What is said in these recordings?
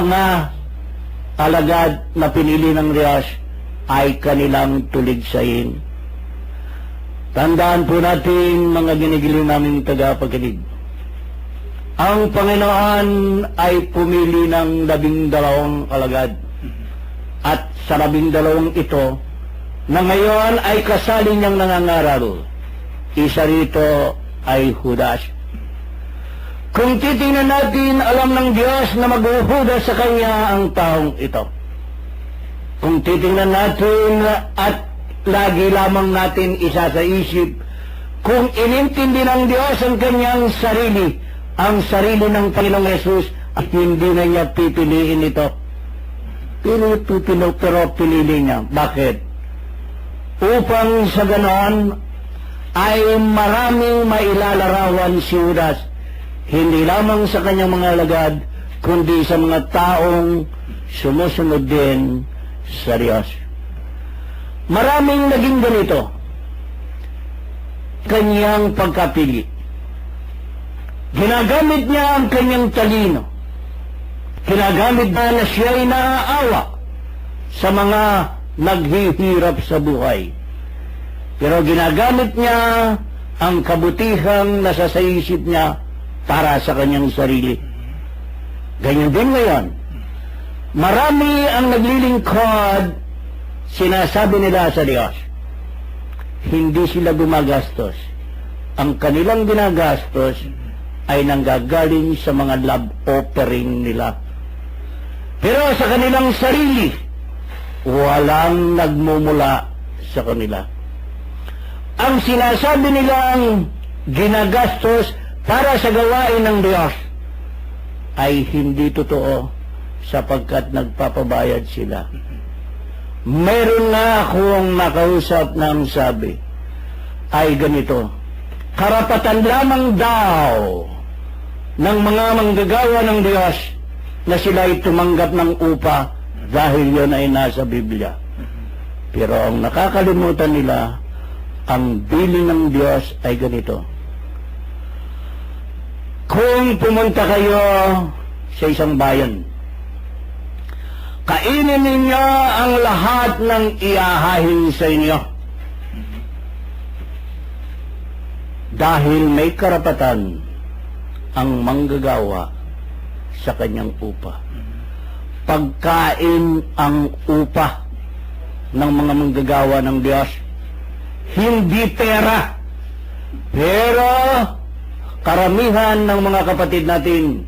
mga alagad na pinili ng Diyos ay kanilang tuligsayin. Tandaan po natin, mga ginigiling naming tagapakinig, ang Panginoon ay pumili ng 12 alagad. At sa 12 ito, na ngayon ay kasali niyang nangangaral, isa rito ay Judas. Kung titingnan natin, alam ng Diyos na maghuhudas sa Kanya ang taong ito. Kung titingnan natin at lagi lamang natin isa sa isip, kung inintindi ng Diyos ang Kanyang sarili, ang sarili ng Panginoong Yesus, at hindi na niya pipiliin ito. Pero pinili niya. Bakit? Upang sa ganon ay maraming mailalarawan si Judas, hindi lamang sa kanyang mga alagad, kundi sa mga taong sumusunod din sa Diyos. Maraming naging ganito kanyang pagkapili. Ginagamit niya ang kanyang talino. Ginagamit niya na siya ay naaawa sa mga naghihirap sa buhay. Pero ginagamit niya ang kabutihang nasa sa isip niya para sa kanyang sarili. Ganyan din ngayon. Marami ang naglilingkod, sinasabi nila sa Diyos. Hindi sila gumagastos. Ang kanilang ginagastos ay nanggagaling sa mga love offering nila. Pero sa kanilang sarili, walang nagmumula sa kanila. Ang sinasabi nilang ginagastos para sa gawain ng Diyos ay hindi totoo, sapagkat nagpapabayad sila. Meron na akong nakausap na ang sabi ay ganito: karapatan lamang daw ng mga manggagawa ng Diyos na sila ay tumanggap ng upa dahil yon ay nasa Biblia. Pero ang nakakalimutan nila, ang bilin ng Diyos ay ganito. Kung pumunta kayo sa isang bayan, kainin ninyo ang lahat ng iahahin sa inyo. Dahil may karapatan ang manggagawa sa kanyang upa. Pagkain ang upa ng mga manggagawa ng Diyos, hindi pera. Pero karamihan ng mga kapatid natin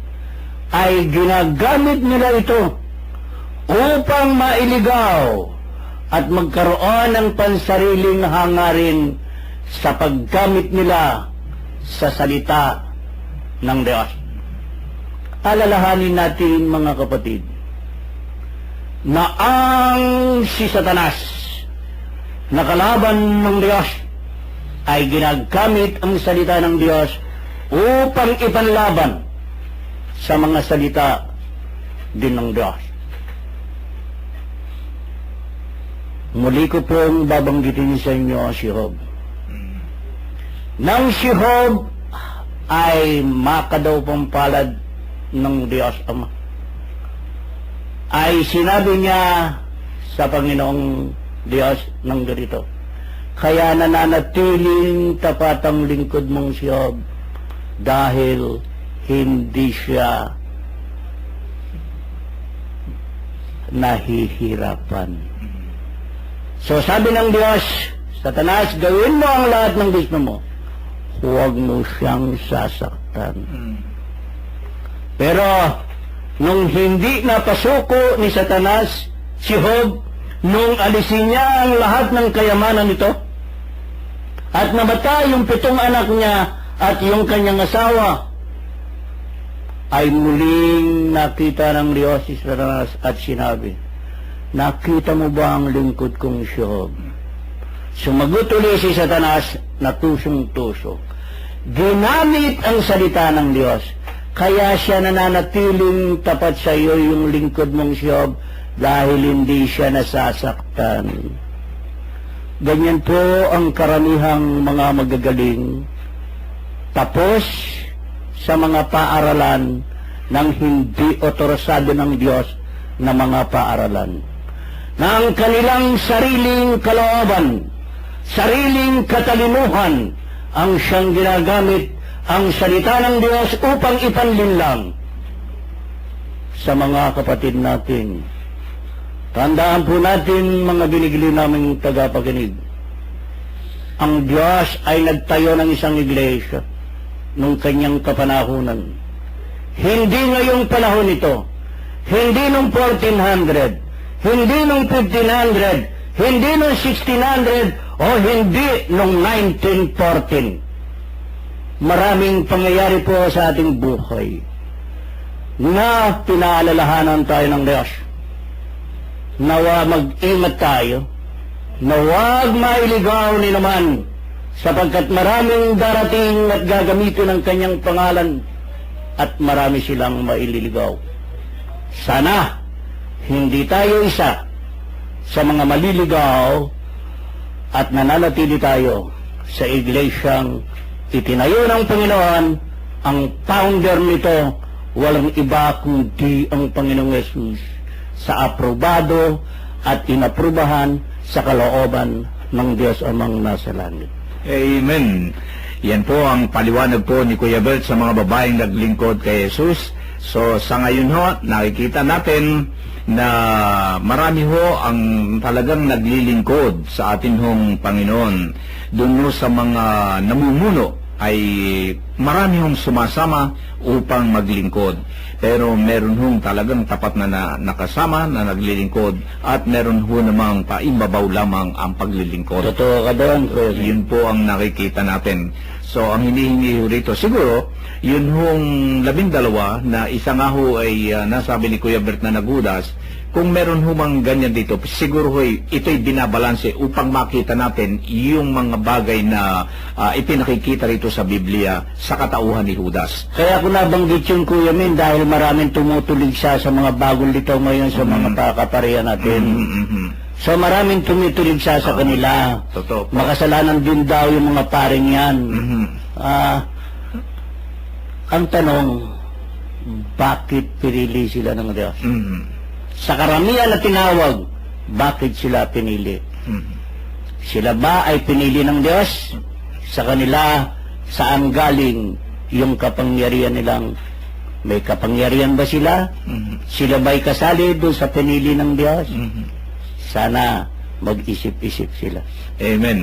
ay ginagamit nila ito upang mailigaw at magkaroon ng pansariling hangarin sa paggamit nila sa salita ng Diyos. Alalahanin natin, mga kapatid, na ang si Satanas na kalaban ng Diyos ay ginagamit ang salita ng Diyos upang ipanlaban sa mga salita din ng Diyos. Muli ko pong babanggitin sa inyo si Job. Nang si Job ay makadaw pang palad ng Diyos Ama, ay sinabi niya sa Panginoong Diyos ng ganito: kaya nananatiling tapat ang lingkod mong si Job dahil hindi siya nahihirapan. So sabi ng Diyos, Satanas, gawin mo ang lahat ng gusto mo, huwag mo siyang sasaktan. Pero nung hindi napasuko ni Satanas si Job, nung alisin niya ang lahat ng kayamanan nito at namatay yung 7 anak niya at yung kanyang asawa, ay muling nakita ng Diyos si Satanas at sinabi, nakita mo ba ang lingkod kong si Job? Sumagot ulit si Satanas na tusong-tuso. Ginamit ang salita ng Diyos, kaya siya nananatiling tapat sa iyo yung lingkod mong si Job dahil hindi siya nasasaktan. Ganyan po ang karamihang mga magagaling. Tapos sa mga paaralan ng hindi otorisado ng Diyos na mga paaralan. Na ang kanilang sariling kalooban, sariling katalinuhan, ang siyang ginagamit ang salita ng Diyos upang ipanlinlang sa mga kapatid natin. Tandaan po natin, mga binigli naming tagapakinig, ang Diyos ay nagtayo ng isang iglesia nung kanyang kapanahunan. Hindi ngayong panahon ito, hindi nung 1400, hindi nung 1500, hindi nung 1600, o hindi nung 1914. Maraming pangyayari po sa ating buhay na pinaalalahanan tayo ng Diyos. Nawa mag-ingat tayo, na huwag mailigaw ni naman, sapagkat maraming darating at gagamitin ang kanyang pangalan at marami silang maililigaw. Sana hindi tayo isa sa mga maliligaw at nananatili tayo sa iglesyang itinayo ng Panginoon. Ang founder nito, walang iba kundi ang Panginoong Yesus, sa aprobado at inaprubahan sa kalooban ng Diyos amang nasa langit. Amen. Yan po ang paliwanag po ni Kuya Bert sa mga babaeng naglingkod kay Jesus. So sa ngayon ho, nakikita natin na marami ho ang talagang naglilingkod sa atin hong Panginoon. Doon ho sa mga namumuno ay marami hong sumasama upang maglingkod. Pero meron hong talagang tapat na nakasama na naglilingkod at meron ho namang paimbabaw lamang ang paglilingkod. Totoo ka doon, Kuya. Yun po ang nakikita natin. So ang hinihingi ho rito, siguro, yun hong 12 na isa nga ho ay nasabi ni Kuya Bert na nagudas. Kung meron humang ganyan dito, siguro ho'y ito'y binabalanse upang makita natin yung mga bagay na ipinakikita rito sa Biblia sa katauhan ni Judas. Kaya ko nabanggit yung Kuya Min dahil maraming tumutulig siya sa mga bagong litaw ngayon sa mga pakaparihan natin. So maraming tumitulig siya sa kanila. Totoo po. Makasalanan din daw yung mga paring yan. Ang tanong, bakit pinili sila ng Diyos? Sa karamihan na tinawag, bakit sila pinili? Sila ba ay pinili ng Diyos? Sa kanila, saan galing yung kapangyarihan nilang? May kapangyarihan ba sila? Sila ba'y kasali doon sa pinili ng Diyos? Sana mag-isip-isip sila. Amen.